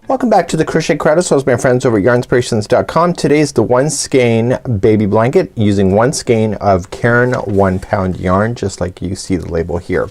Welcome back to the Crochet Credits. My friends over at Yarnspirations.com. Today's the one skein baby blanket using one skein of Caron 1 pound yarn, just like you see the label here.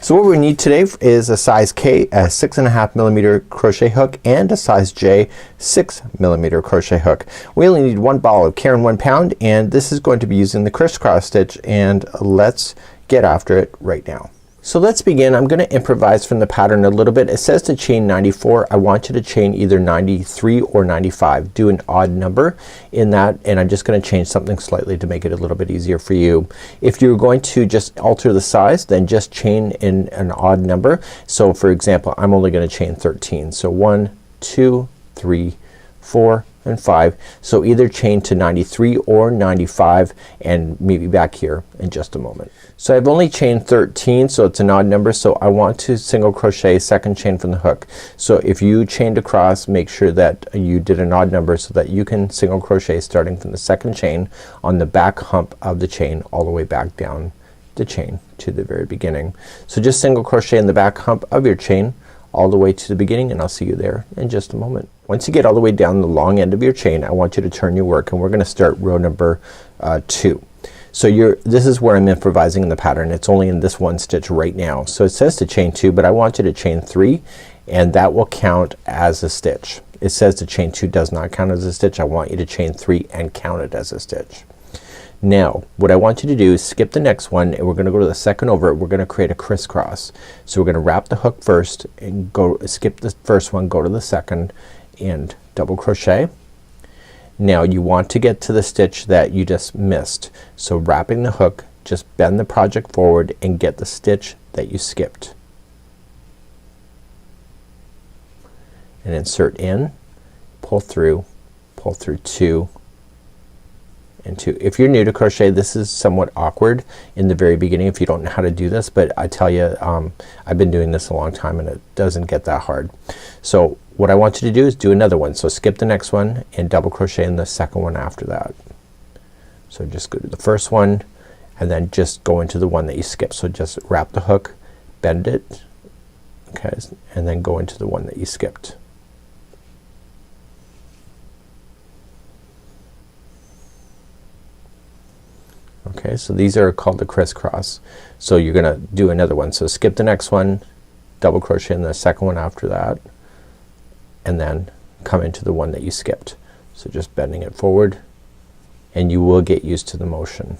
So what we need today is a size K, a 6.5mm crochet hook, and a size J 6mm crochet hook. We only need one ball of Caron 1 pound, and this is going to be using the crisscross stitch, and let's get after it right now. So let's begin. I'm gonna improvise from the pattern a little bit. It says to chain 94. I want you to chain either 93 or 95. Do an odd number in that, and I'm just gonna change something slightly to make it a little bit easier for you. If you're going to just alter the size, then just chain in an odd number. So for example, I'm only gonna chain 13. So 1, 2, 3, 4 and 5. So either chain to 93 or 95, and maybe back here in just a moment. So I've only chained 13, so it's an odd number, so I want to single crochet second chain from the hook. So if you chained across, make sure that you did an odd number so that you can single crochet starting from the second chain on the back hump of the chain all the way back down the chain to the very beginning. So just single crochet in the back hump of your chain all the way to the beginning, and I'll see you there in just a moment. Once you get all the way down the long end of your chain, I want you to turn your work, and we're gonna start row number 2. So this is where I'm improvising in the pattern. It's only in this one stitch right now. So it says to chain 2, but I want you to chain 3, and that will count as a stitch. It says to chain 2 does not count as a stitch. I want you to chain 3 and count it as a stitch. Now what I want you to do is skip the next one, and we're gonna go to the second over it. We're gonna create a crisscross. So we're gonna wrap the hook first and go skip the first one, go to the second and double crochet. Now you want to get to the stitch that you just missed. So wrapping the hook, just bend the project forward and get the stitch that you skipped. And insert in, pull through 2 and 2. If you're new to crochet, this is somewhat awkward in the very beginning if you don't know how to do this, but I tell you I've been doing this a long time and it doesn't get that hard. So what I want you to do is do another one. So skip the next one and double crochet in the second one after that. So just go to the first one and then just go into the one that you skipped. So just wrap the hook, bend it, okay, and then go into the one that you skipped. Okay, so these are called the crisscross. So you're gonna do another one. So skip the next one, double crochet in the second one after that, and then come into the one that you skipped. So just bending it forward, and you will get used to the motion,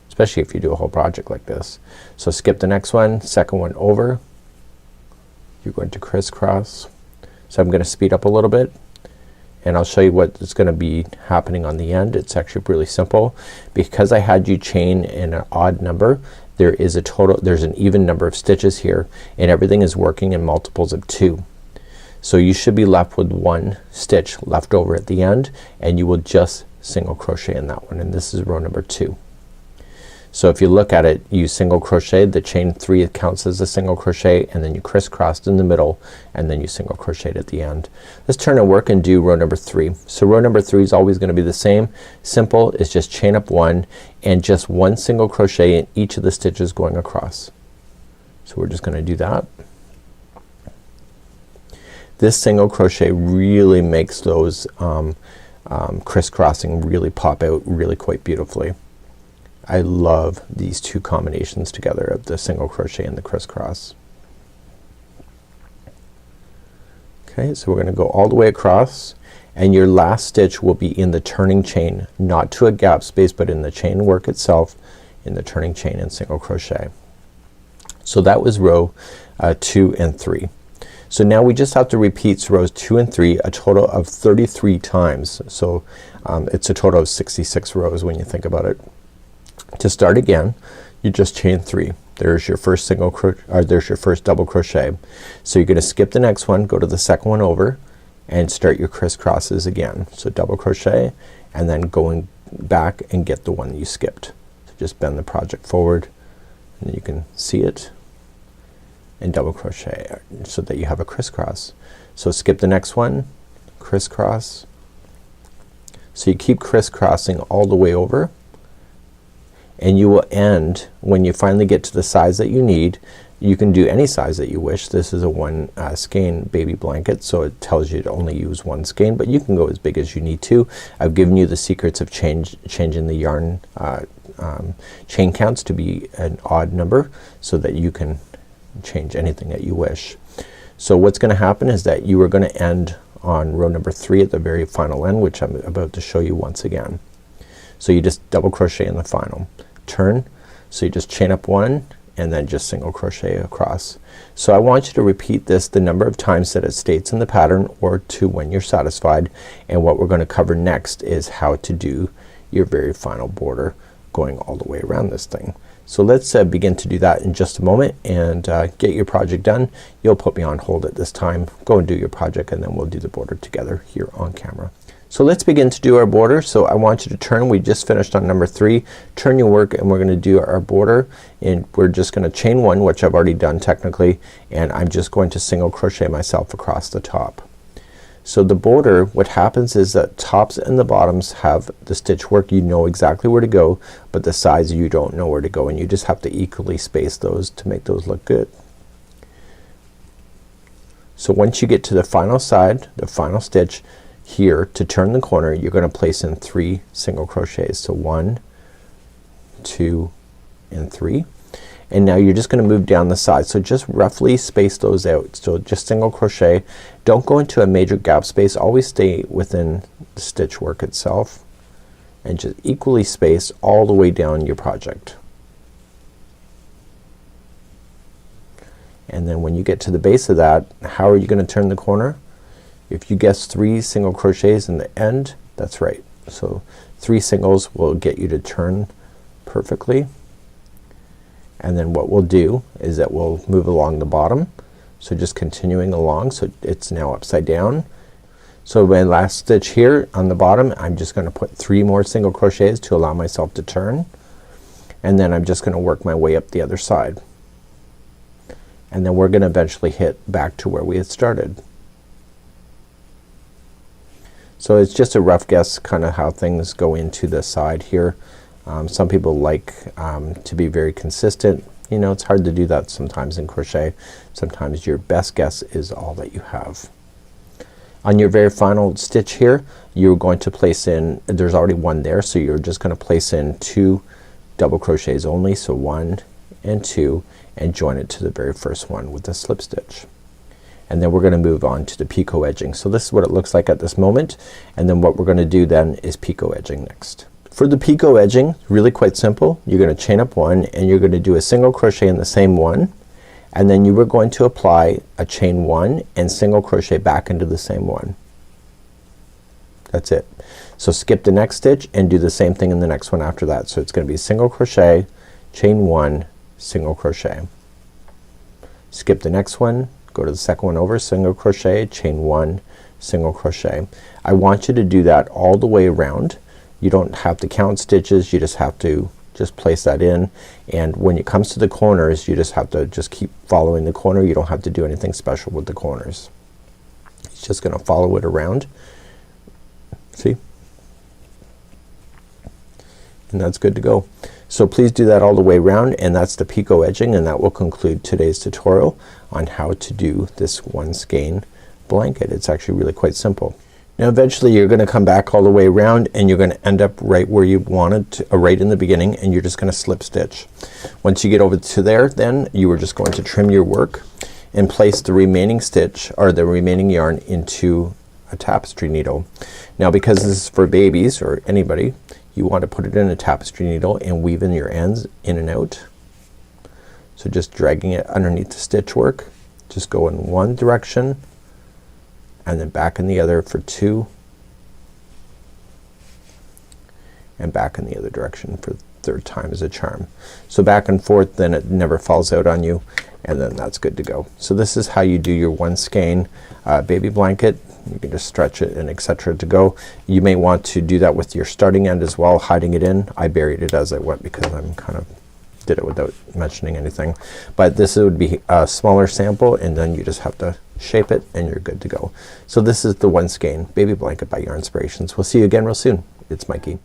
especially if you do a whole project like this. So skip the next one, second one over, you're going to crisscross. So I'm gonna speed up a little bit, and I'll show you what is gonna be happening on the end. It's actually really simple. Because I had you chain in an odd number, there's an even number of stitches here, and everything is working in multiples of 2. So you should be left with 1 stitch left over at the end, and you will just single crochet in that one, and this is row number 2. So if you look at it, you single crochet, the chain 3 counts as a single crochet, and then you crisscrossed in the middle, and then you single crocheted at the end. Let's turn our work and do row number 3. So row number 3 is always gonna be the same. Simple is just chain up 1 and just 1 single crochet in each of the stitches going across. So we're just gonna do that. This single crochet really makes those crisscrossing really pop out really quite beautifully. I love these two combinations together of the single crochet and the crisscross. Okay, so we're gonna go all the way across, and your last stitch will be in the turning chain, not to a gap space, but in the chain work itself, in the turning chain and single crochet. So that was row 2 and 3. So now we just have to repeat rows 2 and 3 a total of 33 times. So it's a total of 66 rows when you think about it. To start again, you just chain 3. There's your first there's your first double crochet. So you're gonna skip the next one, go to the second one over, and start your crisscrosses again. So double crochet, and then going back and get the one that you skipped. So just bend the project forward, and you can see it, and double crochet so that you have a crisscross. So skip the next one, crisscross. So you keep crisscrossing all the way over, and you will end when you finally get to the size that you need. You can do any size that you wish. This is a one skein baby blanket, so it tells you to only use one skein, but you can go as big as you need to. I've given you the secrets of changing the yarn chain counts to be an odd number so that you can change anything that you wish. So what's gonna happen is that you are gonna end on row number 3 at the very final end, which I'm about to show you once again. So you just double crochet in the final turn. So you just chain up 1 and then just single crochet across. So I want you to repeat this the number of times that it states in the pattern, or to when you're satisfied. And what we're gonna cover next is how to do your very final border going all the way around this thing. So let's begin to do that in just a moment and get your project done. You'll put me on hold at this time. Go and do your project and then we'll do the border together here on camera. So let's begin to do our border. So I want you to turn. We just finished on number 3. Turn your work and we're gonna do our border, and we're just gonna chain 1, which I've already done technically, and I'm just going to single crochet myself across the top. So the border, what happens is that tops and the bottoms have the stitch work. You know exactly where to go, but the sides you don't know where to go, and you just have to equally space those to make those look good. So once you get to the final side, the final stitch here, to turn the corner you're gonna place in 3 single crochets. So 1, 2 and 3. And now you're just gonna move down the side. So just roughly space those out. So just single crochet. Don't go into a major gap space. Always stay within the stitch work itself, and just equally space all the way down your project. And then when you get to the base of that, how are you gonna turn the corner? If you guess 3 single crochets in the end, that's right. So 3 singles will get you to turn perfectly. And then what we'll do is that we'll move along the bottom. So just continuing along, so it's now upside down. So my last stitch here on the bottom, I'm just gonna put 3 more single crochets to allow myself to turn, and then I'm just gonna work my way up the other side, and then we're gonna eventually hit back to where we had started. So it's just a rough guess kinda how things go into the side here. Some people like to be very consistent. You know, it's hard to do that sometimes in crochet. Sometimes your best guess is all that you have. On your very final stitch here, you're going to place in, there's already 1 there, so you're just gonna place in 2 double crochets only. So 1 and 2, and join it to the very first one with a slip stitch. And then we're gonna move on to the picot edging. So this is what it looks like at this moment, and then what we're gonna do then is picot edging next. For the picot edging, really quite simple. You're gonna chain up 1 and you're gonna do a single crochet in the same one, and then you are going to apply a chain 1 and single crochet back into the same one. That's it. So skip the next stitch and do the same thing in the next one after that. So it's gonna be single crochet, chain 1, single crochet. Skip the next one, go to the second one over, single crochet, chain 1, single crochet. I want you to do that all the way around. You don't have to count stitches, you just have to just place that in, and when it comes to the corners you just have to just keep following the corner. You don't have to do anything special with the corners. It's just gonna follow it around. See? And that's good to go. So please do that all the way around, and that's the picot edging, and that will conclude today's tutorial on how to do this 1 skein blanket. It's actually really quite simple. Now eventually you're gonna come back all the way around and you're gonna end up right where you wanted to, right in the beginning, and you're just gonna slip stitch. Once you get over to there, then you are just going to trim your work and place the remaining stitch or the remaining yarn into a tapestry needle. Now because this is for babies or anybody, you want to put it in a tapestry needle and weave in your ends in and out. So just dragging it underneath the stitch work. Just go in one direction and then back in the other for 2, and back in the other direction for the 3rd time as a charm. So back and forth, then it never falls out on you, and then that's good to go. So this is how you do your 1 skein baby blanket. You can just stretch it and etc. to go. You may want to do that with your starting end as well, hiding it in. I buried it as I went because I'm kind of did it without mentioning anything, but this would be a smaller sample, and then you just have to shape it and you're good to go. So this is the 1 skein baby blanket by Yarnspirations. We'll see you again real soon. It's Mikey.